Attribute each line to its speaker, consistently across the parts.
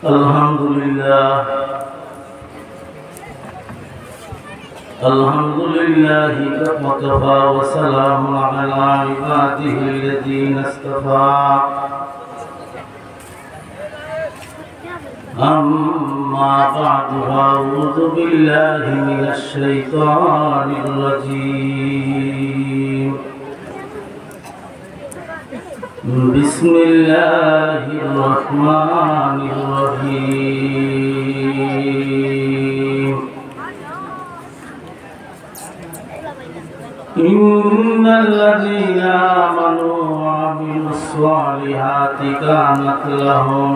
Speaker 1: الحمد لله وكفى وسلام على عباده الذين اصطفى أما بعد فأعوذ بالله من الشيطان الرجيم بسم الله الرحمن الرحيم إن الذين آمنوا وعملوا الصالحات كانت لهم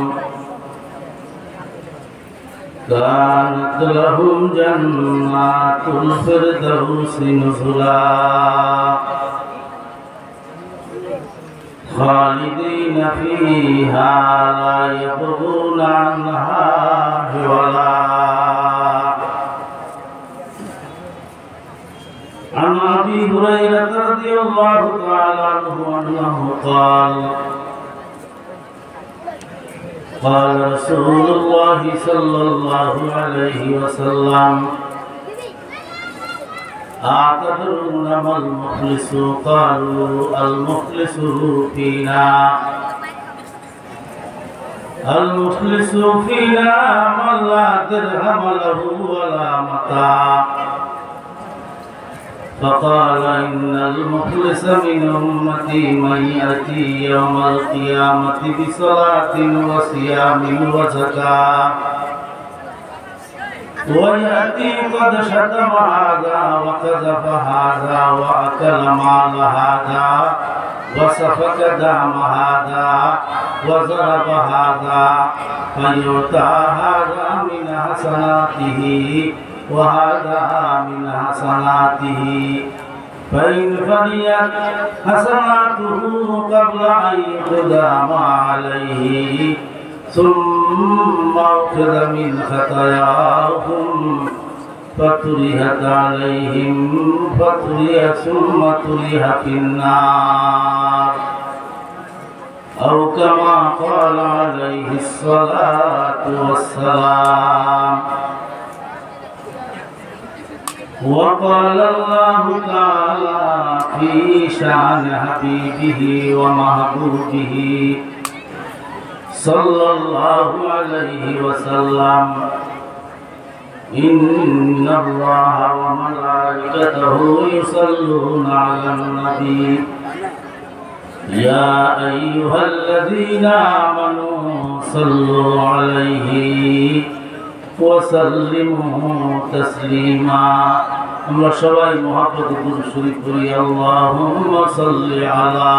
Speaker 1: جنات الفردوس نزلا خالدين فيها لا يبغون عنها حولا عن أبي هريرة رضي الله تعالى عنه أنه قال رسول الله صلى الله عليه وسلم أتدرون ما المخلص؟ قالوا المخلص فينا من لا درهم له ولا متاع. فقال إن المخلص من أمتي من يأتي يوم القيامة بصلاة وصيام وزكاة ويأتي قد شتم هذا وكذب هذا وأكل مال هذا وسفك دم هذا وضرب هذا فيؤتى هذا من حسناته وهذا من حسناته فإن فنيت حسناته قبل أن يقدم عليه ثم أخذ من خطاياهم فطرحت عليهم ثم طرح في النار أو كما قال عليه الصلاة والسلام. وقال الله تعالى في شأن حبيبه ومحبوبه صلى الله عليه وسلم إن الله وملائكته يصلون على النبي يا أيها الذين آمنوا صلوا عليه وسلموا تسليما. আমরা সবাই মুহাব্বতে দুরূদ শরীফ পড়ি। আল্লাহুম্মা সাল্লি আলা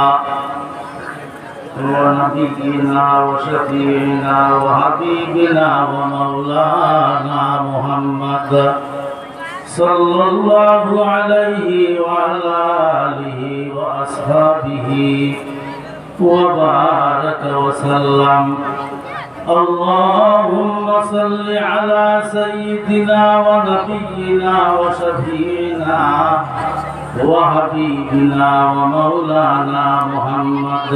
Speaker 1: نبينا وشفيعنا وحبيبنا ومولانا محمد صلى الله عليه وعلى آله وأصحابه وبارك وسلم. اللهم صل على سيدنا ونبينا وشفيعنا وحبيبنا ومولانا محمد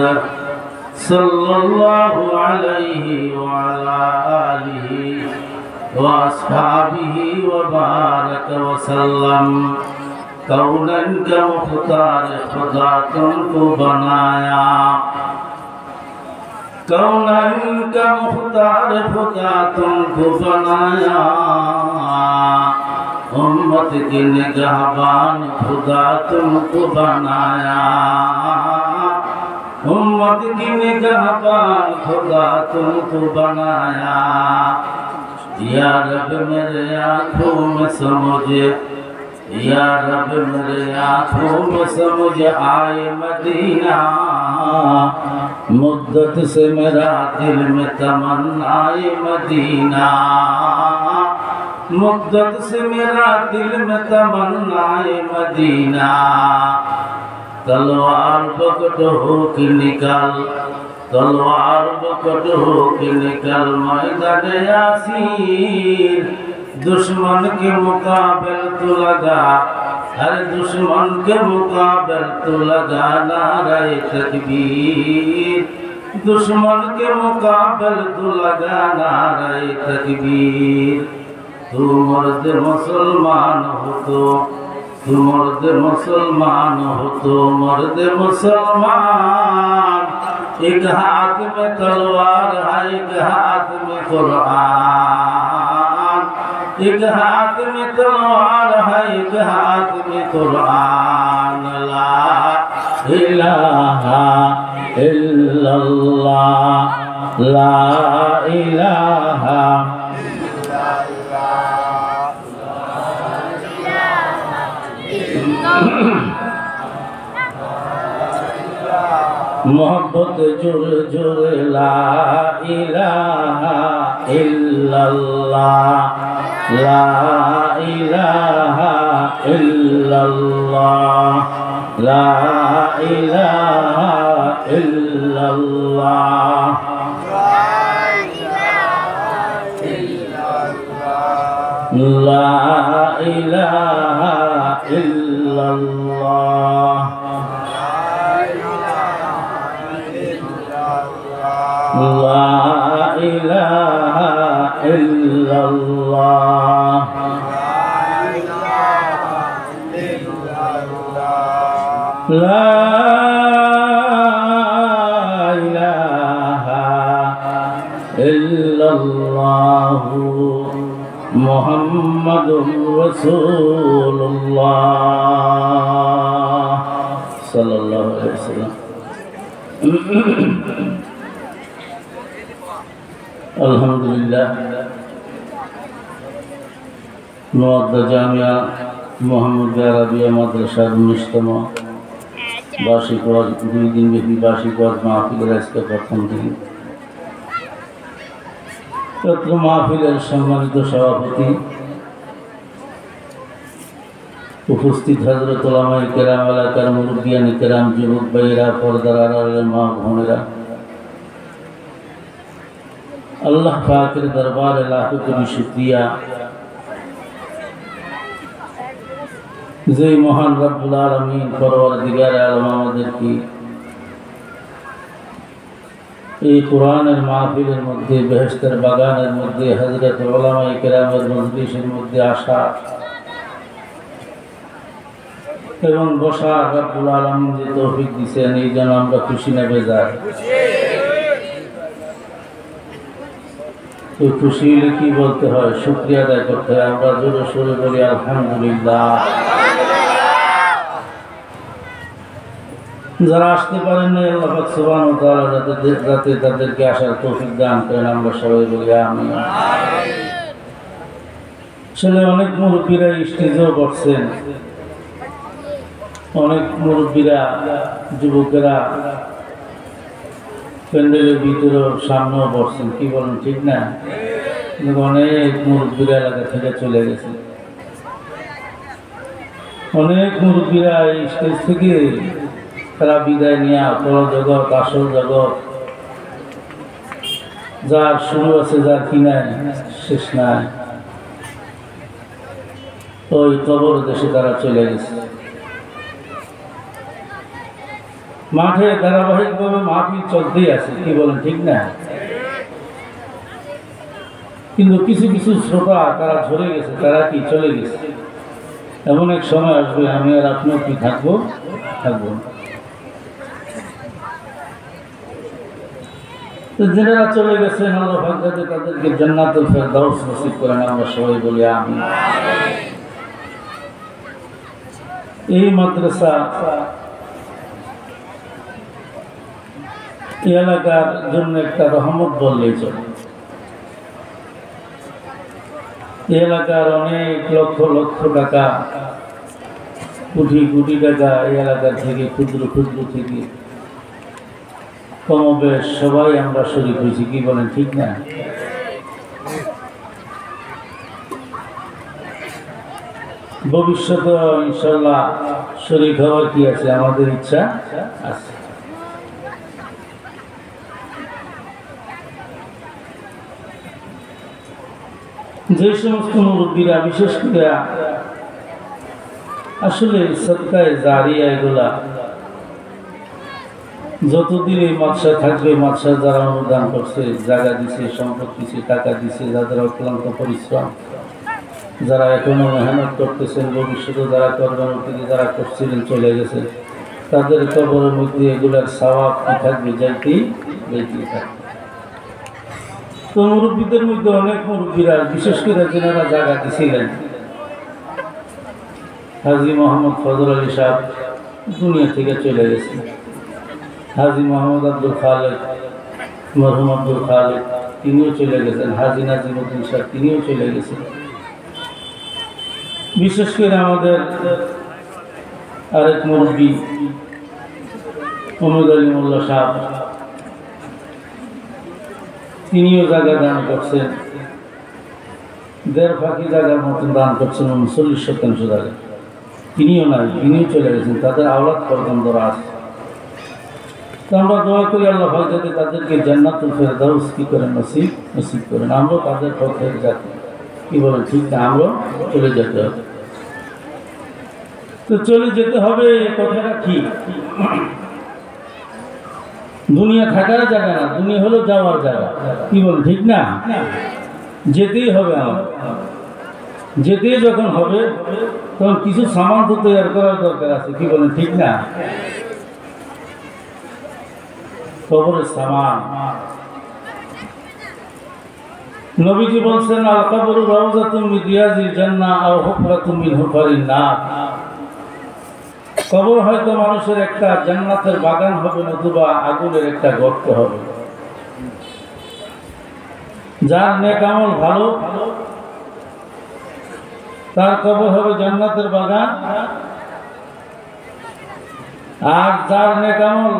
Speaker 1: صلى الله عليه وعلى آله وأصحابه وبارك وسلم. कौनन का मुख्तार खुदा तुमको बनाया, कौनन का मुख्तार खुदा तुमको बनाया, उम्मत की निगहबान खुदा तुमको बनाया, उम्मत की निगहबान खुदा तुमको बनाया। या रब मेरे आँखों में समझे, या रब मेरे आँखों में समझ आए मदीना, मुद्दत से मेरा दिल में तमन्नाए मदीना, मुद्दत से मेरा दिल में तमन्नाए मदीना। तलवार पकड़ हो कि निकल, तलवार पकड़ हो कि निकल मैदान यासीर, दुश्मन के मुकाबले तो लगा, हर दुश्मन के मुकाबले तो लगा नारे तकबीर, दुश्मन के मुकाबल तू लगा नारे तकबीर। तू मर्द मुसलमान हो तो, तू मर्द मुसलमान हो तो मर्द मुसलमान। एक हाथ में तलवार है, एक हाथ में कुरान। एक हाथ में तलवार है, एक हाथ में कुरान। ला इलाहा इल्लल्लाह, ला इलाहा मोहब्बत जुड़ जुड़ ला इलाहा इल्लल्लाह, ला इलाहा इल्लल्लाह, ला इलाहा इल्लल्लाह, ला इलाहा इल्लल्लाह, ला इलाहा इल्लल्लाह, ला इलाहा इल्लल्लाह मुहम्मदुर रसूलुल्लाह सल्लल्लाहु अलैहि वसल्लम। अल्हम्दुलिल्लाह मुअद्दा जामिया मोहम्मद अरबिया मद्रासार 19तम বার্ষিক ওয়াজ, 2 দিন ব্যাপী বার্ষিক ওয়াজ মাহফিলের আজকে প্রথম দিন। চট্ট মাহফিলের সম্মানিত সভাপতি, উপস্থিত হযরত উলামায়ে কেরাম, এলাকার মুরব্বিয়ানে কেরাম, যুবক ভাইয়েরা, পর্দার আড়ালের মা বোনেরা, আল্লাহ পাকের দরবারে লাখো কোটি শুকরিয়া যে মহান রব্বুল আলামিন পরওয়ারদিগার আলম আমাদেরকে এই কোরআনের মাহফিলের মধ্যে, বেহেশতের বাগানের মধ্যে, হযরত উলামায়ে কেরামের মজলিসের মধ্যে আসা এবং বসা রব্বুল আলামিন যে তৌফিক দিয়েছেন, এই জন্য আমরা খুশি না বেজার? তো খুশি হলে কি বলতে হয়? শুকরিয়া আদায় করতে হয়। আমরা জোরে সোরে বলি আলহামদুলিল্লাহ। যারা আসতে পারেন না, আল্লাহ পাক সুবহানাহু ওয়া তাআলা যাতে তাদেরকে আসার তৌফিক দান করেন, আমরা সবাই বলি আমিন। আসলে অনেক মুরব্বীরা স্টেজেও বসছেন, অনেক মুরব্বীরা, যুবকেরা প্যান্ডেলের ভিতরে সামনেও বসছেন, কি বলেন ঠিক না? অনেক মুরব্বীরা এলাকা থেকে চলে গেছে। অনেক মুরব্বীরা এই স্টেজ থেকে তারা বিদায় নিয়ে পর জগৎ, আসল জগৎ, যার শুরু আছে যার কি নাই, শেষ নাই, ওই কবর দেশে তারা চলে গেছে। মাঠে ধারাবাহিকভাবে মাহফিল চলতেই আছে, কি বলেন ঠিক না? কিন্তু কিছু কিছু শ্রোতা তারা ঝরে গেছে, তারা কি চলে গেছে। এমন এক সময় আসবে আমি আর আপনিও কি থাকবো? থাকবো। যারা চলে গেছেন, আল্লাহ পাক যাতে তাদেরকে জান্নাতুল ফেরদাউস নসিব করেন, আমরা সবাই বলি আমিন। এই মাদ্রাসা এই এলাকার জন্য একটা রহমত বললেই চলে। এই এলাকার অনেক লক্ষ লক্ষ টাকা, কোটি কোটি টাকা এই এলাকার থেকে, ক্ষুদ্র ক্ষুদ্র থেকে কমবেশ সবাই আমরা শরীক হয়েছি, কি বলেন ঠিক না? ভবিষ্যতে ইনশাল্লাহ শরীক হওয়ার কি আছে, আমাদের ইচ্ছা আছে। যে সমস্ত মুরব্বীরা বিশেষ করে আসলে সদকায়ে জারিয়া এগুলা যতদিন এই মাদ্রাসা থাকবে, মাদ্রাসা যারা অনুদান করছে, জায়গা দিছে, সম্পদ দিছে, টাকা দিছে, যাদের অক্লান্ত পরিশ্রম, যারা এখনো মেহনত করতেছেন, ভবিষ্যতে যারা করবেন, অতীতে যারা করছিলেন চলে গেছে, তাদের কবরের মধ্যে এগুলার সওয়াব কি থাকবে? যাইতেই থাকবে। তো মুরব্বীদের মধ্যে অনেক মুরব্বীরা, বিশেষ করে যেনারা জায়গা দিছিলেন, হাজী মোহাম্মদ ফজল আলী সাহেব দুনিয়া থেকে চলে গেছে, হাজী মোহাম্মদ আব্দুল খালেক, মরহুম আব্দুল খালেক তিনিও চলে গেছেন, হাজী নাজিমুদ্দিন সাহেব তিনিও চলে গেছেন। বিশেষ করে আমাদের আরেক মুরব্বী মোহাম্মদ আলী মোল্লা সাহেব, তিনিও জায়গা দান করছেন, 1.5 ফাঁকি জায়গার মতন দান করছেন, 39-শতাংশ জায়গা। তিনিও নাই, তিনিও চলে গেছেন, তাদের আওলাদ পর্যন্তরা আছে। তো আমরা দোয়া করি আল্লাহ পাক যাতে তাদেরকে জান্নাতুল ফেরদাউস কি করেন, নসিব করেন। আমরা তাদের পথের জাতি, কি বলেন, ঠিক না? আমরা চলে যেতে হবে। তো চলে যেতে হবে, কথাটা ঠিক। দুনিয়া থাকার জায়গা না, দুনিয়া হলো যাওয়ার জায়গা, কি বলেন, ঠিক না? যেতেই হবে আমার। যেতে যখন হবে তখন কিছু সামান তো তৈরি করার দরকার আছে, কি বলেন, ঠিক না? কবরের সামান, নবীজি বলছেন, আল কবরু রাউযাতুম মিন রিয়াজিল জান্নাহ আও হুফরাতুম মিন হুফারিন নার। কবর হয়তো মানুষের একটা জান্নাতের বাগান হবে, নতুবা আগুনের একটা গর্ত হবে। যার নেক আমল ভালো, তার কবর হবে জান্নাতের বাগান, আর যার নেক আমল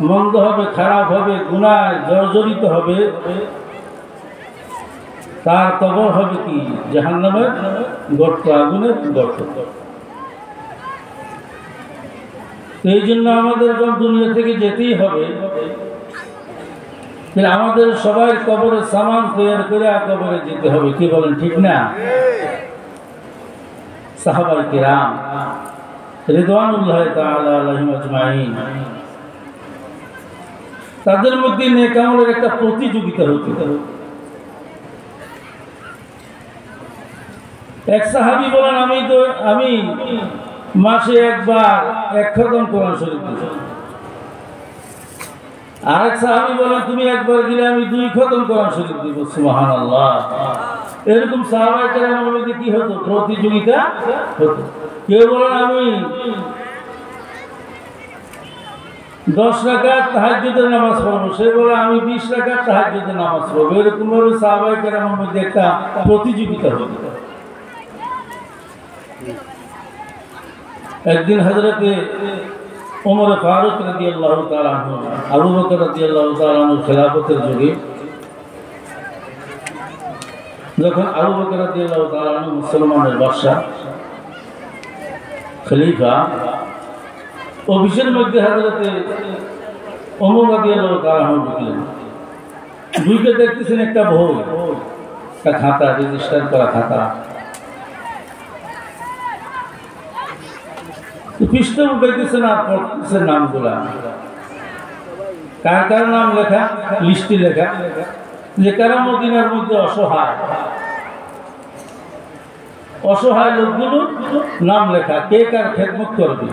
Speaker 1: মন্দ হবে, খারাপ হবে, গুনাহে জর্জরিত হবে, তার কবর হবে কি? জাহান্নামের গর্ত, আগুনের গর্ত। এই জন্য আমাদের যখন দুনিয়া থেকে যেতেই হবে, আমাদের সবাই কবরের সামান তৈরি করে কবরে যেতে হবে, কি বলেন, ঠিক না? সাহাবায়ে কিরাম রিদওয়ানুল্লাহি তাআলা আলাইহিম আজমাইন, তাদের মধ্যে নেক আমলের একটা প্রতিযোগিতা হতো। এক সাহাবী বলেন, আমি মাসে একবার 1 খতম কোরআন শরীফ দিই। আরেক সাহাবী বলেন, তুমি একবার দিলে আমি 2 খতম কোরআন শরীফ দিব। সুবহানাল্লাহ। এরকম সাহাবায়ে কেরামের মধ্যে কি হতো? প্রতিযোগিতা হতো। কেউ বলেন আমি 10 রাকাত তাহাজ্জুদের নামাজ পড়বো, সে বলে আমি 20 রাকাত তাহাজ্জুদের নামাজ পড়বো। এরকম ভাবে সাহাবায়ে কেরামের মধ্যে একটা প্রতিযোগিতা হতো। একদিন হযরতে ওমর ফারুক রাদিয়াল্লাহু তাআলা আনহু, আবু বকর রাদিয়াল্লাহু তাআলা আনহু খেলাফতের যুগে, যখন আবু বকর রাদিয়াল্লাহু তাআলা আনহু মুসলমানের বাদশা, খলিফা, অফিসের মধ্যে হযরতে ওমর রাদিয়াল্লাহু তাআলা আনহু ঢুকলেন। ঢুকে দেখতেছেন একটা বই, একটা খাতা, রেজিস্টার করা খাতা। পৃষ্ঠা উঠাইতেছেন আর পড়তেছেন নামগুলা, কার কার নাম লেখা, লিস্টে লেখা, যে কারা মদিনার মধ্যে অসহায় লোকগুলো নাম লেখা, কে কার খেদমত করবে,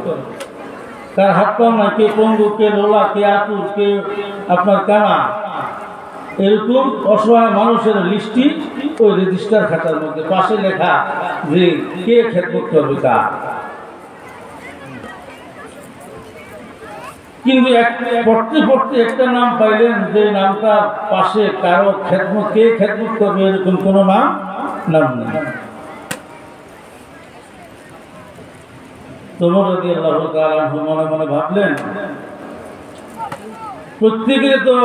Speaker 1: কার হাত পাও না, কে পঙ্গু, কে লোলা, কে আতুর, কে আপনার কানা, এরকম অসহায় মানুষের লিস্টি ওই রেজিস্টার খাতার মধ্যে পাশে লেখা যে কে খেদমত করবে কার। কিন্তু পড়তে পড়তে একটা নাম পাইলেন, যে নামটার পাশে কারো খেদমত, কে খেদমত করবে এরকম কোনো নাম নেই। ওমর রাদিয়াল্লাহু তাআলা আনহু মনে মনে ভাবলেন, প্রত্যেকের তো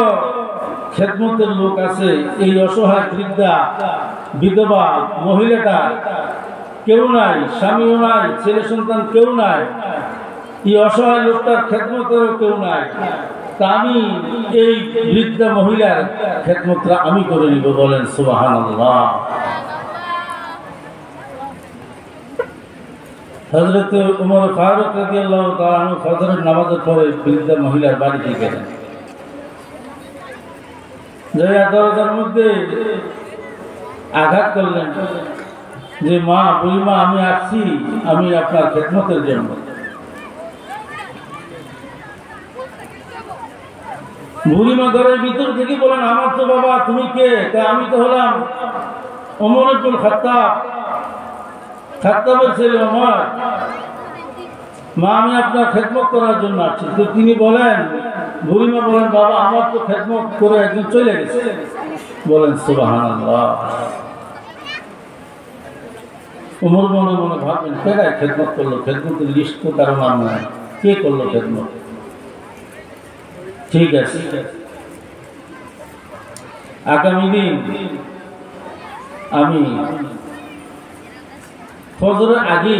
Speaker 1: খেদমতের লোক আছে, এই অসহায় বৃদ্ধা বিধবা মহিলাটা কেউ নাই, স্বামীও নাই, ছেলে সন্তান কেউ নাই, এই অসহায় লোকটার খেদমতেরও কেউ নাই, তা আমি এই বৃদ্ধা মহিলার খেদমতটা আমি করে নিব। বলেন সুবহানাল্লাহ। হযরত ওমর ফারুক রাদিয়াল্লাহু তাআলা আনহু ফজরের নামাজের পরে বৃদ্ধা মহিলার বাড়িতে গেলেন। যাইয়া দরজার মধ্যে আঘাত করলেন যে মা, বুড়িমা, আমি আসছি, আমি আপনার খেদমতের জন্য। বুড়িমা ঘরের ভিতর থেকে বলেন, আমার তো বাবা, তুমি কে? আমি তো হলাম ওমর ইবনুল খাত্তাব, খাত্তাবের ছেলে ওমর। মা, আমি আপনার খেদমত করার জন্য আসছি। তো তিনি বলেন, বুড়িমা বলেন, বাবা, আমার তো খেদমত করে একজন চলে গেছে। বলেন সুবহানাল্লাহ। ওমর মনে মনে ভাবলেন, কেডায় খেদমত করলো? খেদমতের লিস্ট তো কারো নাম নাই, কে করলো খেদমত? ঠিক আছে, আগামী দিন আমি ফজরের আগে,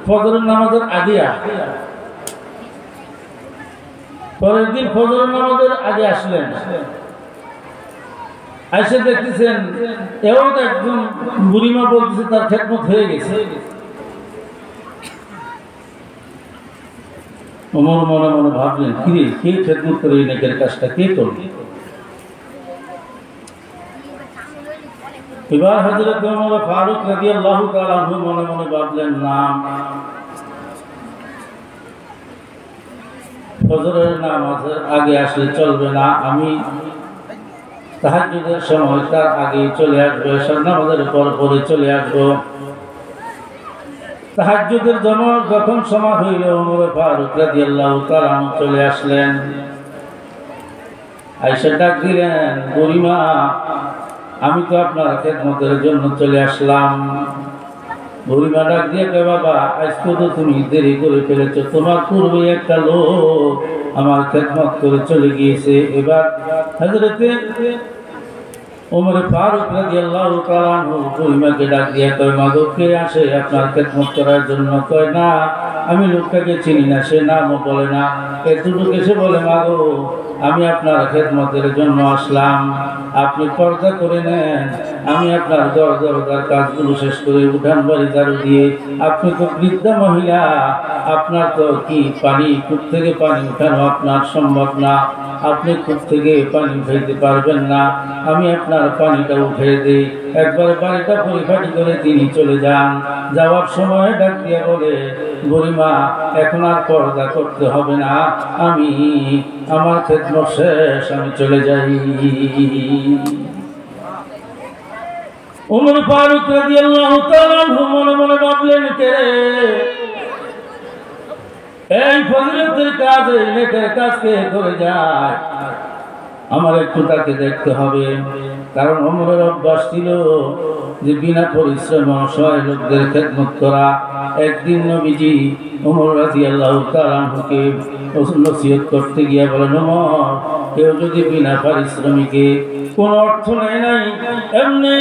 Speaker 1: ফজরের নামাজের আগে পরের দিন ফজরের নামাজের আগে আসলেন। এসে দেখতেছেন এও একজন বুড়িমা বলতেছে তার খেদমত হয়ে গেছে। ওমর মনে মনে ভাবলেন, কিরে, কে খেদমত করে এই নেকের কাজটা কে করবে? এবার হযরত ওমর ফারুক রাদিয়াল্লাহু তাআলা আনহু মনে মনে ভাবলেন, না, ফজরের নামাজের আগে আসলে চলবে না, আমি তাহাজ্জুদের সময় তার আগে চলে আসবো, এশার নামাজের পর পরে চলে আসবো। তাহাজ্জুদের যখন সময় হইল, ওমর ফারুক রাদিয়াল্লাহু তাআলা আনহু চলে আসলেন। আয়েশা ডাক দিলেন, বুড়িমা, আমি তো আপনার খেদমতের জন্য চলে আসলাম। বুড়িমা ডাক দিয়ে, বাবা, আজকে তো তুমি দেরি করে ফেলেছো, তোমার পূর্বে একটা লোক আমার খেদমত করে চলে গিয়েছে। এবার হযরতে ওমর ফারুক রাদিয়াল্লাহু তাআলা আনহু বুড়িমাকে ডাক দিয়ে কয়, মা গো, কে আসে আপনার খেদমত করার জন্য? কয়, না, আমি লোকটাকে চিনি না, সে নামও বলে না। এতটুকু এসে বলে, মা গো, আমি আপনার খেদমতের জন্য আসলাম, আপনি পর্দা করে নেন, আমি আপনার দরজার কাজগুলো শেষ করে উঠান বাড়ি ঝাড়ু দিয়ে, আপনি তো বৃদ্ধা মহিলা, আপনার তো কি পানি, কূপ থেকে পানি উঠানো আপনার সম্ভব না, আপনি কূপ থেকে পানি উঠাইতে পারবেন না, আমি আপনার পানিটা উঠে দিই। একবার বাড়িটা পরিপাটি করে তিনি চলে যান। যাওয়ার সময় ডাক দিয়ে বলে, বুড়িমা, এখন আর পর্দা করতে হবে না, আমি আমার খেদমত শেষ, আমি চলে যাই। ওমর ফারুক রাদিয়াল্লাহু তাআলা আনহু মনে মনে ভাবলেন, কে এই ফজিলতের কাজ, এই নেকের কাজ কে করে যায়? আমার একটু তাকে দেখতে হবে। কারণ ওমরের অভ্যাস ছিল যে বিনা পরিশ্রমে অসহায় লোকদের খেদমত করা। একদিন নবীজি ওমর রাদিয়াল্লাহু তাআলা আনহুকে নসিহত করতে গিয়ে বলেন, ওমর, কেউ যদি বিনা পারিশ্রমিকে, কোনো অর্থ নেয় নাই, এমনি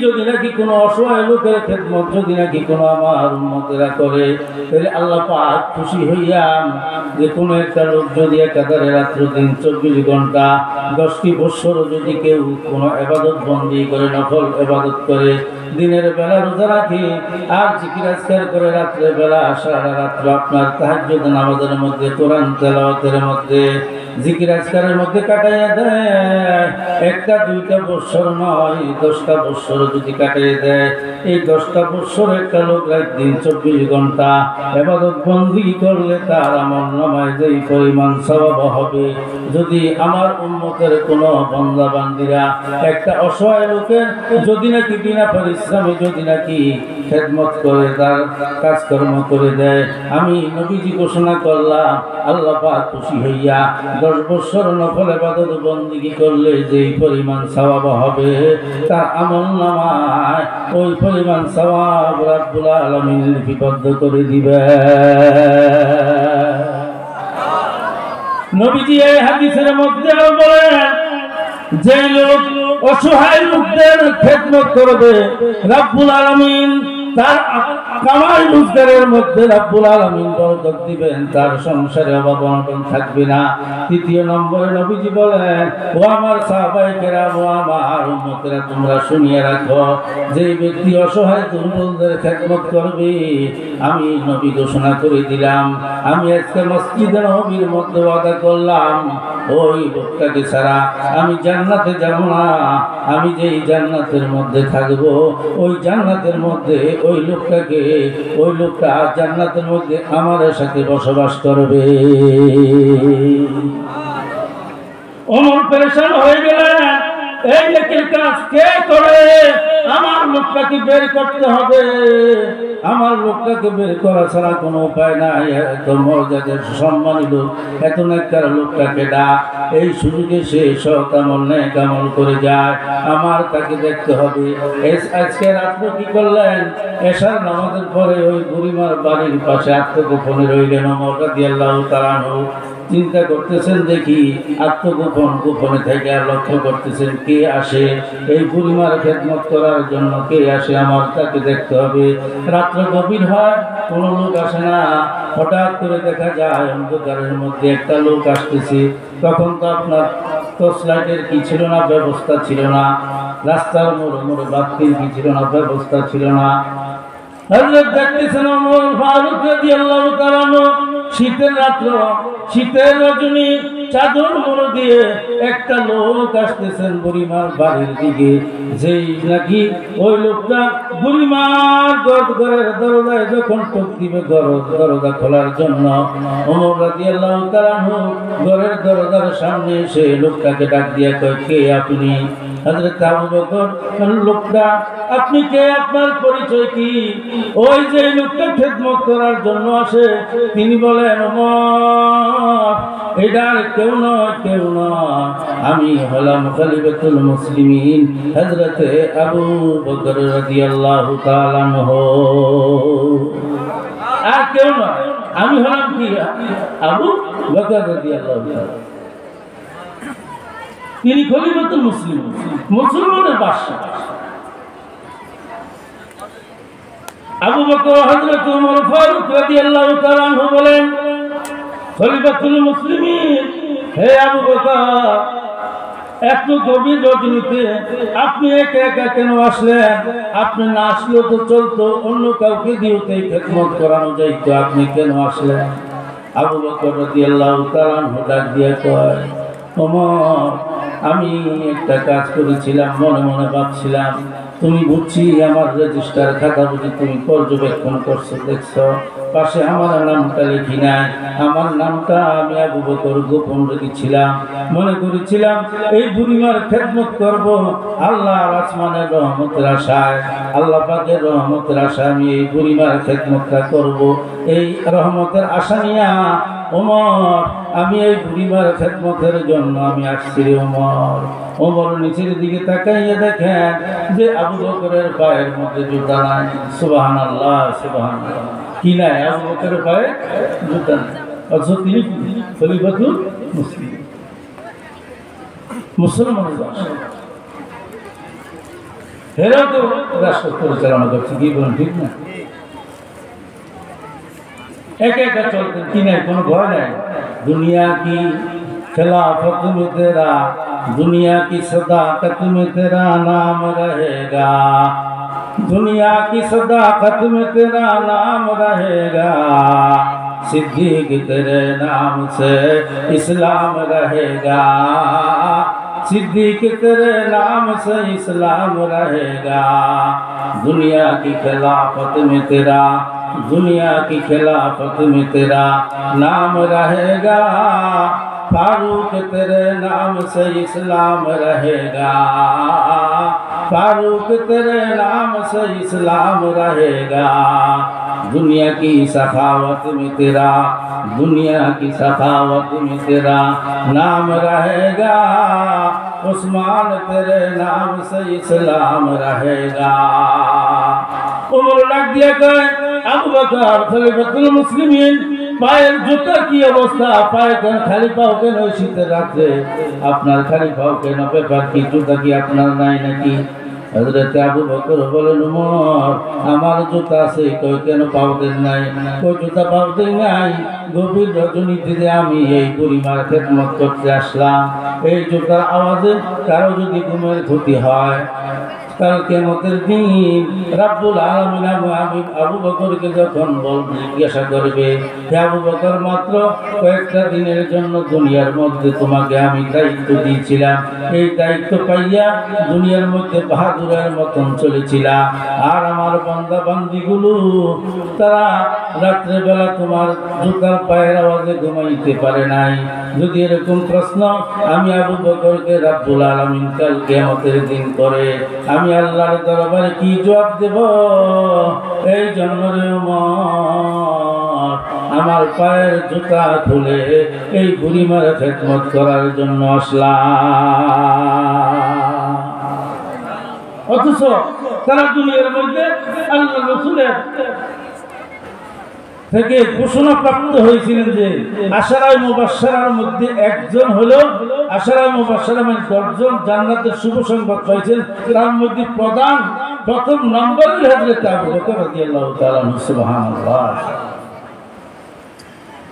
Speaker 1: যদি নাকি কোনো অসহায় লোকের খেদমত যদি নাকি কোনো আমার উম্মতেরা করে, তাহলে আল্লাহ পাক খুশি হইয়া যে কোনো একটা লোক যদি একাধারে রাত্র দিন 24 ঘন্টা 10টি বৎসর যদি কেউ কোনো ইবাদত বন্দি করে, নফল ইবাদত করে, দিনের বেলা রোজা রাখে আর জিকির আজকার করে, রাত্রে বেলা সারা রাত্র আপনার তাহাজ্জুদ নামাজের মধ্যে, কোরআন তেলাওয়াতের মধ্যে, জিকির আজকারের মধ্যে কাটাইয়া দেয়, একটা দুইটা বৎসর নয়, 10টা বৎসর যদি কাটাইয়া দেয়, এই 10টা বৎসর একটা লোক রাত দিন 24 ঘন্টা ইবাদত বন্দি করলে তার আমলনামায় যেই পরিমাণ সওয়াব হবে, যদি আমার উম্মতের কোনো বান্দা বান্দীরা একটা অসহায় লোকের যদি নাকি বিনা পরিশ্রমে যদি নাকি খেদমত করে, তার কাজকর্ম করে দেয়, আমি নবীজি ঘোষণা করলাম, আল্লাহ পাক খুশি হইয়া 10 বছর নফল ইবাদত বন্দেগী করলে যেই পরিমাণ সওয়াব হবে, তার আমলনামায় ওই পরিমাণ সওয়াব রব্বুল আলামিন লিপিবদ্ধ করে দিবে। নবীজি এই হাদিসের মধ্যে বলেন, যে লোক অসহায় লোকদের খেদমত করবে, রব্বুল আলামিন তার কামাই রোজগারের মধ্যে রব্বুল আলামিন বরকত দিবেন, তার সংসারে অভাব অনটন থাকবে না। তৃতীয় নম্বরে নবীজি বলেন, ও আমার সাহাবায়ে কেরাম, ও আমার উম্মতেরা, তোমরা শুনিয়ে রাখো, যে ব্যক্তি অসহায় দুর্বলদের খেদমত করবে, আমি নবী ঘোষণা করে দিলাম, আমি আজকে মসজিদে নববীর মধ্যে ওয়াদা করলাম, ওই লোকটাকে ছাড়া আমি জান্নাতে যাব না। আমি যেই জান্নাতের মধ্যে থাকবো, ওই জান্নাতের মধ্যে ওই লোকটা জান্নাতের মধ্যে আমার সাথে বসবাস করবে। ওমর পেরেশান হয়ে গেলেন, এই নেকির কাজ কে করে? আমার লোকটাকে বের করতে হবে, আমার লোকটাকে বের করা ছাড়া কোনো উপায় নাই। এত মর্যাদার সম্মানী লোক, এত নেককার লোকটাকে ডাক, এই সুযোগে সে সৎ আমল নেক আমল করে যায়, আমার তাকে দেখতে হবে। আজকে রাত্রে কি করলেন? এশার নামাজের পরে ওই বুড়িমার বাড়ির পাশে আত্মগোপনে রইলেন ওমর রাদিয়াল্লাহু তাআলা আনহু। চিন্তা করতেছেন, দেখি গোপনে থেকে আর লক্ষ্য করতেছেন কে আসে এই বুড়িমার খেদমত করার জন্য, কে আসে, আমার তাকে দেখতে হবে। রাত্র গভীর হয়, কোনো লোক আসে না। হঠাৎ করে দেখা যায় অন্ধকারের মধ্যে একটা লোক আসতেছে। তখন তো আপনার টর্চ লাইটের কি ছিল না, ব্যবস্থা ছিল না, রাস্তার মোড়ে বাতির কি ছিল না, ব্যবস্থা ছিল না। হযরত দেখতেছেন ওমর ফারুক রাদিয়াল্লাহু তাআলা শীতের রাত্র, শীতের রজনী, চাদর মোড় দিয়ে একটা লোক আসতেছেন বুড়িমার বাড়ির দিকে। যেই নাকি ওই লোকটা বুড়িমার ঘরের দরজায় যখন টোক দিবে দরজা খোলার জন্য, ওমর রাদিয়াল্লাহু তাআলা ঘরের দরজার সামনে এসে লোকটাকে ডাক দিয়ে কয়, কে আপনি? হযরত আবু বকর, লোকটা, আপনি কে? আপনার পরিচয় কি? ওই যে লোকটা খেদমত করার জন্য আসে, তিনি বলেন, ওমর, এটা কেউ নয়, আমি হলাম খলিফাতুল মুসলিমিন হযরত আবু বকর রাদিয়াল্লাহু তাআলা আনহু। আর কেউ নয়, আমি হলাম কি? আবু বকর রাদিয়াল্লাহু তাআলা। তিনি খলিফাতুল মুসলিমিন, মুসলমানের বাদশা। আবু বকর হযরত ওমর ফারুক রাদিয়াল্লাহু তাআলা আনহু বলেন, খলিফাতুল মুসলিমিন, হে আবু বকর, এত গভীর রজনীতে আপনি একা একা কেন আসলেন? আপনি না আসলেও তো চলতো, অন্য কাউকে দিয়েও তো এই খেদমত করানো যাইতো, আপনি কেন আসলেন? আবু বকর রাদিয়াল্লাহু তাআলা আনহু ডাক দিয়ে কয়, ওমর, আমি একটা কাজ করেছিলাম, মনে মনে ভাবছিলাম, তুমি বুঝছি আমার রেজিস্টার খাতা বুঝি তুমি পর্যবেক্ষণ করছো, দেখছো পাশে আমার নামটা লিখি নাই, আমার নামটা আমি আবু বকর গোপন রেখেছিলাম। মনে করেছিলাম এই বুড়িমার খেদমত করব আল্লাহর আসমানের রহমতের আশায়, আল্লাহ পাকের রহমতের আশায় আমি এই বুড়িমার খেদমতটা করব। এই রহমতের আশা নিয়ে ওমর, আমি এই বুড়িমার খেদমতের জন্য আমি আসছি ওমর। ওমর নিচের দিকে তাকাইয়া দেখেন যে আবু বকরের পায়ের মধ্যে জুতা নাই। সুবহানাল্লাহ, সুবহানাল্লাহ। কি নাই? আবু বকরের পায়ে জুতা নাই, অথচ তিনি খলিফাতুল মুসলিমিন, মুসলমানের বাদশা। হেরাও তো রাষ্ট্র পরিচালনা করছে, কি বলেন ঠিক না? একা একা চলতেন, কি নাই, কোনো ভয় নাই। দুনিয়া কি खिलाफत में तेरा, दुनिया की सदाकत में तेरा नाम रहेगा, दुनिया की सदाकत में तेरा नाम रहेगा, सिद्दीक तेरे नाम से इस्लाम रहेगा, सिद्दीक तेरे नाम से इस्लाम रहेगा, दुनिया की खिलाफत में तेरा, दुनिया की खिलाफत में तेरा नाम रहेगा, फारूक तेरे नाम से इस्लाम रहेगा, फारूक तेरे नाम से इस्लाम रहेगा, दुनिया की सखावत में तेरा, दुनिया की सखावत में तेरा नाम रहेगा, उस्मान तेरे नाम से इस्लाम रहेगा। उमर डाक दिया कहे, আবু বকর খলিফাতুল মুসলিমিন, পায়ের জুতা কি অবস্থা? পায়ে কেন খালি পাও কেন শীতের রাত্রে? আপনার খালি পাও কেন? ব্যাপার কি? জুতা কি আপনার নাই নাকি? হযরত আবু বকর বলেন উমর আমার জুতা আছে কই কেন পাও দেন নাই কই জুতা পাও দেন নাই গভীর রজনীতে আমি এই বুড়িমার খেদমত করতে আসলাম এই জুতার আওয়াজে কারো যদি ঘুমের ক্ষতি হয় কাল কিয়ামতের দিন রব্বুল আলামিন আবু বকরকে যখন জিজ্ঞাসা করবে হে আবু বকর মাত্র কয়েকটা দিনের জন্য দুনিয়ার মধ্যে তোমাকে আমি দায়িত্ব দিয়েছিলাম এই দায়িত্ব পাইয়া দুনিয়ার মধ্যে বাহাদুরের মতন চলেছিলা আর আমার বান্দা বান্দিগুলো তারা রাত্রেবেলা তোমার জুতার পায়ের আওয়াজে ঘুমাইতে পারে নাই যদি এরকম প্রশ্ন আমি আবু বকরকে রব্বুল আলামিন কাল কিয়ামতের দিন করে আমি আল্লাহর দরবারে কি জবাব দেব এই জন্য রে উমর আমার পায়ের জুতা খুলে এই বুড়িমার খেদমত করার জন্য আসলাম অথচ তারা দুনিয়ার মধ্যে আল্লাহ রাসূলের থেকে ঘোষণা প্রাপ্ত হয়েছিলেন যে আশারায়ে মুবাশশারার মধ্যে একজন হলো আশারায়ে মুবাশশারা মানে 10 জন জান্নাতের শুভ সংবাদ পাইছেন তার মধ্যে প্রথম নম্বরে হযরত আবু বকর রাদিয়াল্লাহু তাআলা সুবহানাল্লাহ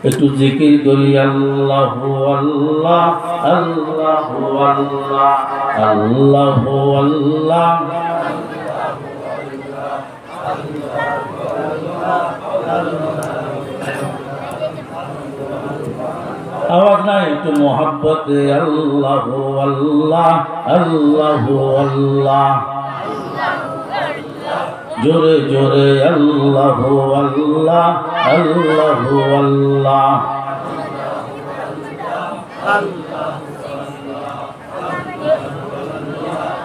Speaker 1: একটু জিকির করি আল্লাহু আল্লাহ আল্লাহু আল্লাহ আল্লাহু আল্লাহ আওয়াজ নাই একটু মোহাব্বত আল্লাহু আল্লাহ আল্লাহু আল্লাহ জোরে জোরে আল্লাহু আল্লাহ আল্লাহু আল্লাহ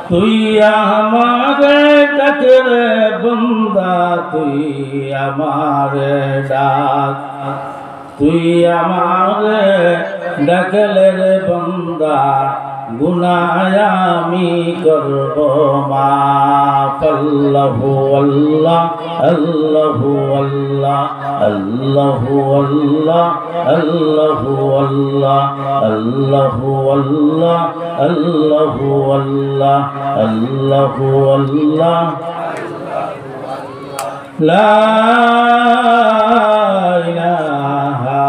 Speaker 1: তুই আমারে ডাকে রে বান্দা তুই আমারে ডাক তুই আমারে ডাকলে রে বান্দা গুনাহ আমি করব মাফ আল্লাহু আল্লাহ আল্লাহু আল্লাহ আল্লাহু আল্লাহ আল্লাহু আল্লাহ আল্লাহু আল্লাহ আল্লাহু আল্লাহ আল্লাহু আল্লাহ লা ইলাহা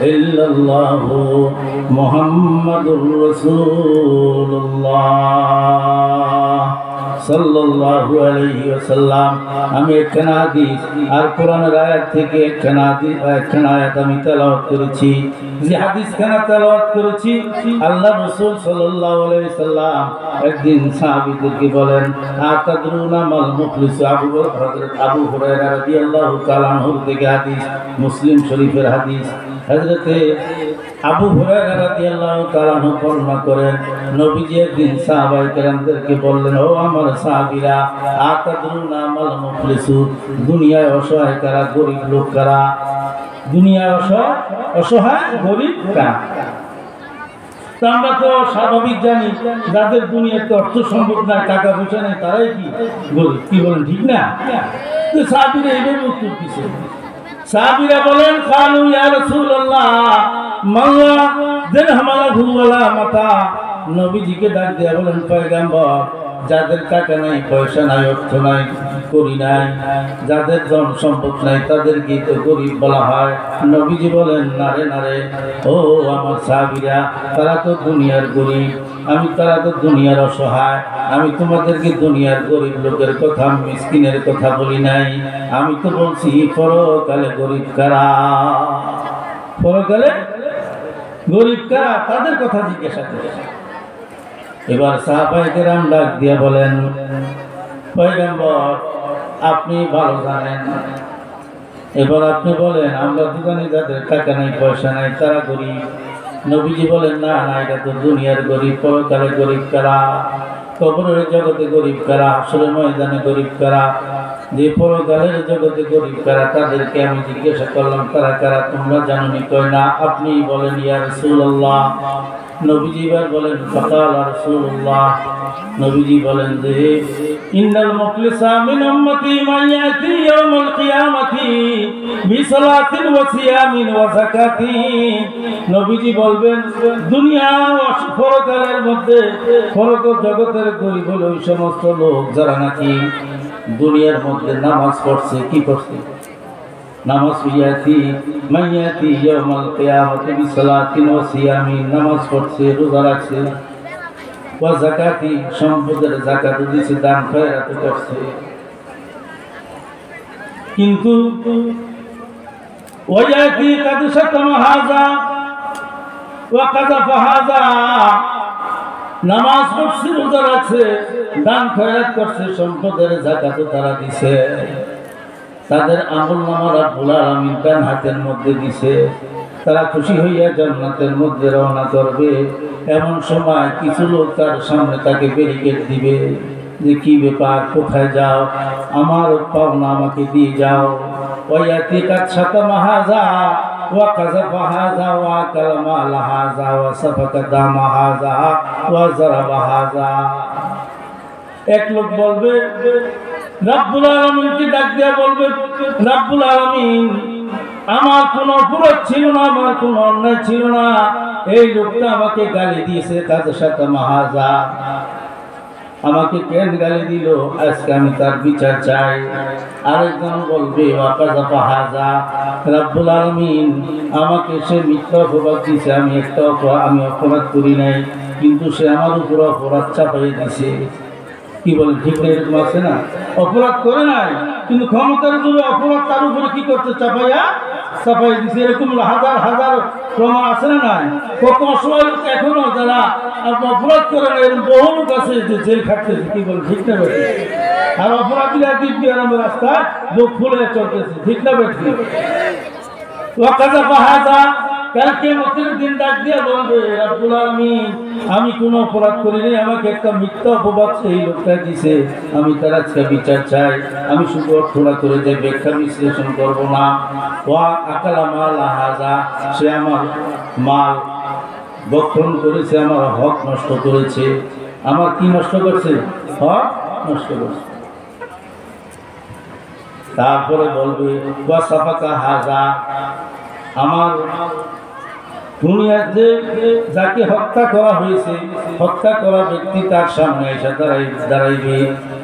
Speaker 1: ইল্লাল্লাহু মুহাম্মাদুর রাসূলুল্লাহ সাল্লাল্লাহু আলাইহি ওয়াসাল্লাম আমি একখানা হাদিস আর কোরআনের আয়াত থেকে একখানা আয়াত আমি তেলাওয়াত করেছি যে হাদিসখানা তেলাওয়াত করেছি আল্লাহ রাসূল সাল্লাল্লাহু আলাইহি ওয়াসাল্লাম একদিন সাহাবীদেরকে বলেন আতাদরুনা মাল মুখলিস হযরত আবু হুরায়রা রাদিয়াল্লাহু তাআলা আনহু থেকে হাদিস মুসলিম শরীফের হাদিস হযরতে আবু হুরায়রা রাদিয়াল্লাহু তাআলা আনহু বর্ণনা করেন নবীজি একদিন সাহাবায়ে কেরামদেরকে বললেন ও আমার সাহাবীরা আতাদরুনা মাল মুফলিস দুনিয়ায় অসহায় কারা গরীব লোক কারা দুনিয়ায় অসহায় গরীব কারা তা আমরা তো স্বাভাবিক জানি যাদের দুনিয়াতে অর্থ সম্পদ নাই টাকা পয়সা নেই তারাই কি গরীব কি বলেন ঠিক না তো সাহাবীরা এইভাবে উত্তর দিয়েছে সাহাবীরা বলেন কালু ইয়া রাসূলুল্লাহ মাল্লা দিরহামালাহু ওয়ালা মাতা নবীজিকে ডাক দিয়ে বলেন পয়গম্বর যাদের টাকা নাই পয়সা নাই অর্থ নাই করি নাই যাদের ধন সম্পদ নাই তাদেরকে তো গরিব বলা হয় নবীজি বলেন নারে নারে ও আমার সাহাবীরা তারা তো দুনিয়ার গরিব তারা তো দুনিয়ার অসহায় আমি তোমাদেরকে দুনিয়ার গরিব লোকের কথা মিসকিনের কথা বলি নাই আমি তো বলছি পরকালে গরিব কারা পরকালে গরিব কারা তাদের কথা জিজ্ঞাসা করে এবার সাহাবায়ে কেরাম ডাক দিয়ে বলেন পয়গম্বর আপনি ভালো জানেন এবার আপনি বলেন আমরা তো জানি যাদের টাকা নাই পয়সা নাই তারা গরিব নবীজি বলেন না না এটা তো দুনিয়ার গরিব পরকালে গরিব কারা কবরের জগতে গরিব কারা হাসরের ময়দানে গরিব কারা যে পরকালের জগতে গরিব কারা তাদেরকে আমি জিজ্ঞাসা করলাম তারা কারা তোমরা জানোনি? কয় না। আপনি বলেন ইয়া রাসূলুল্লাহ। নবীজি এবার বলেন ফাকাল রাসূলুল্লাহ, নবীজি বলেন যে ইন্নাল মুখলিসা মিন উম্মতি মান ইয়াতি ইয়াউমাল কিয়ামাতি বিসালাতিন ওয়া সিয়ামিন ওয়া যাকাতিন। নবীজি বলবেন দুনিয়া ও পরকালের মধ্যে পরক জগতের গরিব হলো ওই সমস্ত লোক যারা নাকি দুনিয়ার মধ্যে নামাজ পড়ছে। কি পড়ছে? নামাজ। ইয়াতি মাইয়াতি ইয়াউমাল কিয়ামাতি বিসালাতিন ওয়া সিয়ামিন, নামাজ পড়ছে, রোজা রাখছে, ওয়া যাকাতি সম্পদের যাকাত দিয়েছে, দান খয়রাত করছে। কিন্তু ওয়ায়াতি কাদ শাতামা হাযা ওয়া কাযাফা হাযা, নামাজ পড়ছে, রোজা রাখছে, দান খয়রাত করছে, সম্পদের যাকাত তারা দিছে, তাদের আমলনামা রব্বুল আলামিন ডান হাতের মধ্যে দিছে। তারা খুশি হইয়া জান্নাতের মধ্যে রওনা করবে। এমন সময় কিছু লোক তার সামনে তাকে ব্যারিকেড দিবে যে কি ব্যাপার, কোথায় যাও, আমার পাওনা আমাকে দিয়ে যাও। ওয়ায়াতি কাদ শাতামা হাযা ওয়া কাযাফা হাযা ওয়া কালামা হাযা ওয়া সাফাকা দামা হাযা ওয়া যারাবা হাযা। এক লোক বলবে রব্বুল আলামিনকে ডাক দিয়া বলবে রব্বুল আলামিন আমার কোনো অপরাধ ছিল না, আমার কোনো অন্যায় ছিল না, এই লোকটা আমাকে গালি দিয়েছে, কাদ শাতামা হাযা, আমাকে কেন গালি দিল, আজকে আমি তার বিচার চাই। আরেকজন বলবে ওয়া কাযাফা হাযা, রব্বুল আলামিন আমাকে সে মিথ্যা অপবাদ দিয়েছে, আমি অপরাধ করি নাই, কিন্তু সে আমার উপর অপরাধ চাপাই দিছে। কি বলেন? ঠিক না? এরকম আছে না? অপরাধ করে নাই কিন্তু ক্ষমতার জোরে অপরাধ তার উপরে কি করতে চাপাই দিছে। এরকম হাজার হাজার প্রমাণ আছে না নাই? কত অসহায় লোক এখনো যারা অপরাধ করে না, এরকম বহু লোক আছে যে জেল খাটতেছে। কি বলেন? ঠিক না বেশি? আর অপরাধীরা দিব্য আরামের রাস্তায় বুক ফুলে চলতেছে। ঠিক না বেশি? ওয়া কাযাফা হাযা, কাল কিয়ামতের দিন ডাক দিয়া বলবে রব্বুল আলামিন আমি কোনো অপরাধ করিনি, আমাকে একটা মিথ্যা অপবাদ সেই লোকটা দিছে, আমি তার আজকে বিচার চাই। আমি শুধু অর্থনা করে যে ব্যাখ্যা বিশ্লেষণ করব না। ওয়া আকালা মাল হাযা, সে আমার মাল বক্ষণ করেছে, আমার হক নষ্ট করেছে। আমার কি নষ্ট করছে? হক নষ্ট করছে। তারপরে বলবে ওয়া সাফাকা হাযা, আমার দুনিয়াতে যাকে হত্যা করা হয়েছে, হত্যা করা ব্যক্তি তার সামনে এসে দাঁড়াইবে,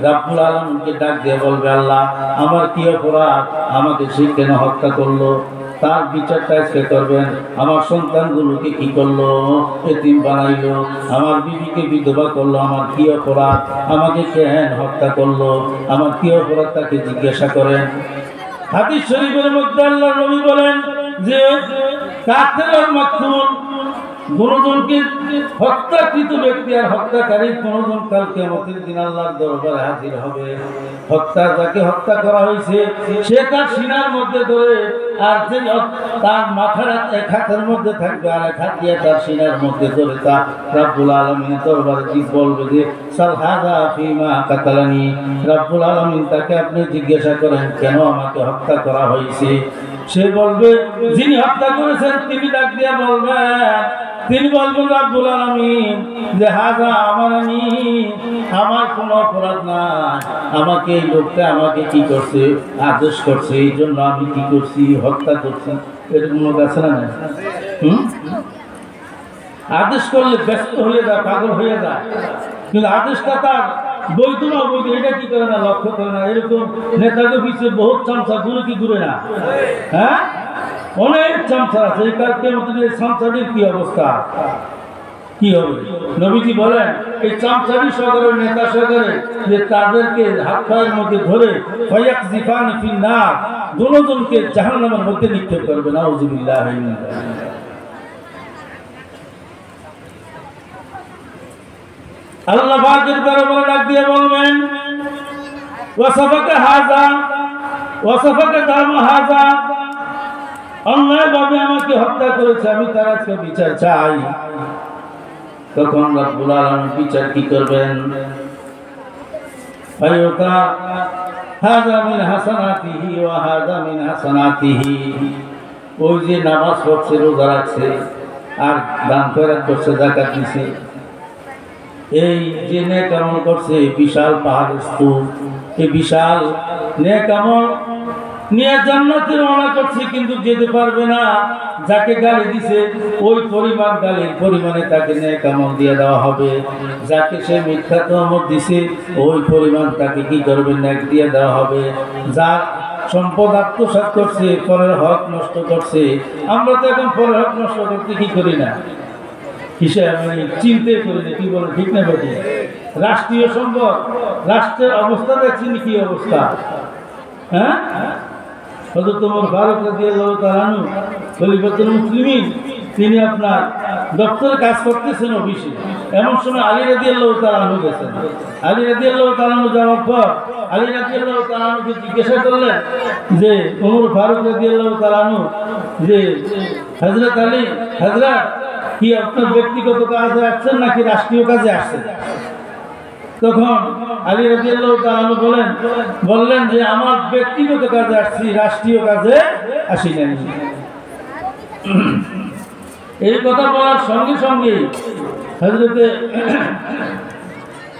Speaker 1: রব্বুল আলামিনকে ডাক দিয়ে বলবে আল্লাহ আমার কি অপরাধ, আমাকে সে কেন হত্যা করলো, তার বিচারটা আজকে করবেন। আমার সন্তানগুলোকে কি করলো? এতিম বানাইলো, আমার বিবিকে বিধবা করলো, আমার কি অপরাধ, আমাকে কেন হত্যা করলো, আমার কি অপরাধ, তাকে জিজ্ঞাসা করেন। হাদিস শরীফের মধ্যে আল্লাহ নবী বলেন যে কাতিল আর মাকতুল দুজনকে হত্যাকৃত ব্যক্তি আর হত্যাকারী দুজন কাল কিয়ামতের দিন আল্লাহর দরবারে হাজির হবে। যাকে হত্যা করা হয়েছে সে তার সিনার মধ্যে ধরে, আর যে তার মাথার এক হাতের মধ্যে থাকবে আর এক হাত দিয়ে তার সিনার মধ্যে ধরে তা রব্বুল আলামিনের দরবারে কি বলবে যে সাল হাযা ফীমা কাতালানি, রব্বুল আলামিন তাকে আপনি জিজ্ঞাসা করেন কেন আমাকে হত্যা করা হয়েছে। সে বলবে যিনি হত্যা করেছেন তিনি ডাক দিয়া বলবেন, তিনি বলবেন রব্বুল আলামিন যে হাযা আমার কোনো অপরাধ নাই, আমাকে এই লোকটা আমাকে কি করছে, আদেশ করছে, এই জন্য আমি কি করছি, হত্যা করছি। এরকম লোক আছে না? আদেশ করলে ব্যস্ত হয়ে যায়, পাগল হয়ে যায়, কিন্তু আদেশটা তার বৈধ না অবৈধ এটা কি করে না, লক্ষ্য করে না। এরকম নেতাকে পিছিয়ে বহুত চামচা দূরে কি দূরে না, হ্যাঁ অনেক চামচা আছে। এই কালকে এই চামচাটির কি অবস্থা, কি হবে? নবীজি বলেন এই চামচাটি সহকারে নেতা সহকারে যে তাদেরকে হাত পায়ের মধ্যে ধরে ফায়াকযিফানি ফিন নার, দুজনকে জাহান্নামের মধ্যে নিক্ষেপ করবে। নাউযুবিল্লাহ। আল্লাহ পাকের দরবারে ডাক দিয়ে বলবেন ওয়া সাফাকা হাযা ওয়া সাফাকা দামা হাযা, অন্যায়ভাবে আমাকে হত্যা করেছে, আমি তার আজকে বিচার চাই। তখন রব্বুল আলামিন বিচার কি করবেন? ফায়ুতা হাযা মিন হাসানাতিহি ওয়া হাযা মিন হাসানাতিহি। ওই যে নামাজ পড়ছে, রোজা রাখছে, আর দান খয়রাত করছে, যাকাত দিছে, এই যে নেক আমল করছে, বিশাল পাহাড়ের স্তূপ, এই বিশাল নেক আমল নিয়ে জান্নাতে রওনা করছে, কিন্তু যেতে পারবে না। যাকে গালি দিছে ওই পরিমাণ গালির পরিমাণে তাকে নেক আমল দিয়ে দেওয়া হবে। যাকে সে মিথ্যা তহমত দিছে ওই পরিমাণ তাকে কি করবে, নেক দিয়ে দেওয়া হবে। যার সম্পদ আত্মসাৎ করছে, পরের হক নষ্ট করছে, আমরা তো এখন পরের হক নষ্ট করতে কি করি না, হিসাব আমি চিন্তা করি না, কি বলে ঠিক না বেটি? রাষ্ট্রীয় সম্পদ, রাষ্ট্রের অবস্থা দেখছেন কি অবস্থা, হ্যাঁ? হযরত ওমর ফারুক রাদিয়াল্লাহু তাআলা আনহু খলিফাতুল মুসলিমিন, তিনি আপনার দপ্তরে কাজ করতেছেন অফিসে, এমন সময় আলী রাদিয়াল্লাহু তাআলা আনহু গেছেন। আলী রাদিয়াল্লাহু তাআলা আনহু যাওয়ার পর আলী রাদিয়াল্লাহু তাআলা আনহুকে জিজ্ঞাসা করলেন যে ওমর ফারুক রাদিয়াল্লাহু তাআলা আনহু, যে হযরত আলী, হযরত কি আপনার ব্যক্তিগত কাজে আসছেন নাকি রাষ্ট্রীয় কাজে আসছেন? তখন আলী রাদিয়াল্লাহু তাআলা আনহু বললেন যে আমার ব্যক্তিগত কাজে আসছি, রাষ্ট্রীয় কাজে আসি নাই। এই কথা বলার সঙ্গে সঙ্গে হযরতে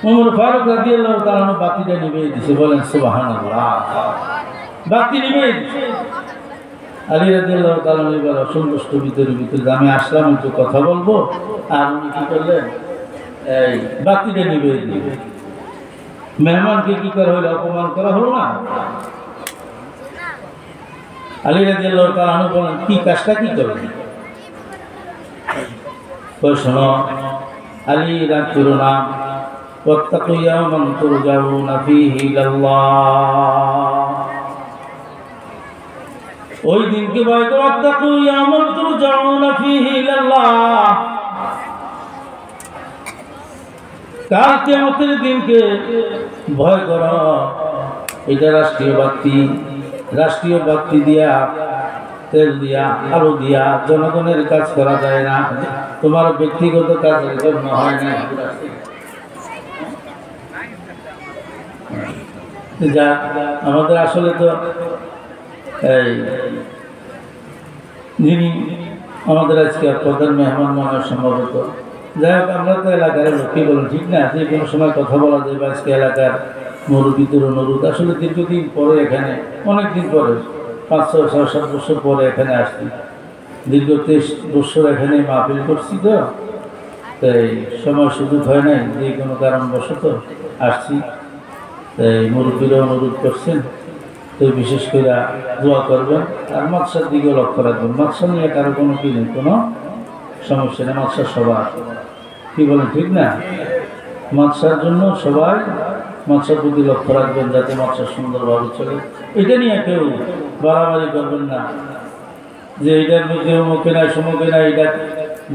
Speaker 1: ওমর ফারুক রাদিয়াল্লাহু তাআলা আনহু বাতিটা নিভিয়ে দিয়েছে। বলেন সুবহানাল্লাহ, বাতি নিভিয়ে দিয়েছে। আলী রাদিয়াল্লাহু তাআলা আনহু বলে অসন্তুষ্ট ভিতরে আমি আসলাম একটু কথা বলবো, আর উনি কি করলেন, এই বাতিটা নিভিয়ে দিবে। মেহমানকে কি করা হলো, অপমান করা হলো না? আলী রাদিয়াল্লাহু তাআলা আনহু বলেন কি কাজটা কি করলেন? শোনো আলী, রাগ করো না, ওয়াত্তাকু ইয়াওমান তুরজাউনা ফীহি ইলাল্লাহ। ওই দিনকে ভয় করো, ওয়াত্তাকু ইয়াওমান তুরজাউনা ফীহি ইলাল্লাহ। কাল কিয়ামতের দিনকে ভয় করো। এটা রাষ্ট্রীয় বাতি দিয়া, তেল দিয়া, আলু দিয়া জনগণের কাজ করা যায় না, তোমার ব্যক্তিগত কাজের জন্য হয় না। যা আমাদের আসলে তো এই যিনি আমাদের আজকে প্রধান মেহমান মনে সম্ভবত, যাই হোক আমরা তো এলাকার লোক, কি বলেন ঠিক না? যে কোনো সময় কথা বলা যায়, বা আজকে এলাকার মুরব্বীদের অনুরোধ, আসলে দীর্ঘদিন পরে এখানে, অনেকদিন পরে 5-6-7 বছর পরে এখানে আসছি। দীর্ঘ 23 বছর এখানে মাহফিল করছি, তো তাই সময় সুযোগ হয় নাই, যে কোনো কারণবশত আসছি। তাই মুরব্বীরা অনুরোধ করছেন, তো বিশেষ করে দোয়া করবেন, আর মাদ্রাসার দিকে লক্ষ্য রাখবেন। মাদ্রাসা নিয়ে কারো কোনো কি নেই, কোনো সমস্যা নেই, মাদ্রাসা সবার, কি বলেন ঠিক না? মাদ্রাসার জন্য সবাই মাদ্রাসার প্রতি লক্ষ্য রাখবেন, যাতে মাদ্রাসা সুন্দরভাবে চলে। এটা নিয়ে কেউ বাড়াবাড়ি করবেন না, যে এটার মধ্যে অমুকে নাই সমুকে নাই, এটা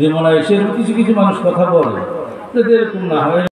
Speaker 1: যেমন সেরকম কিছু কিছু মানুষ কথা বলে, যাতে এরকম না হয়।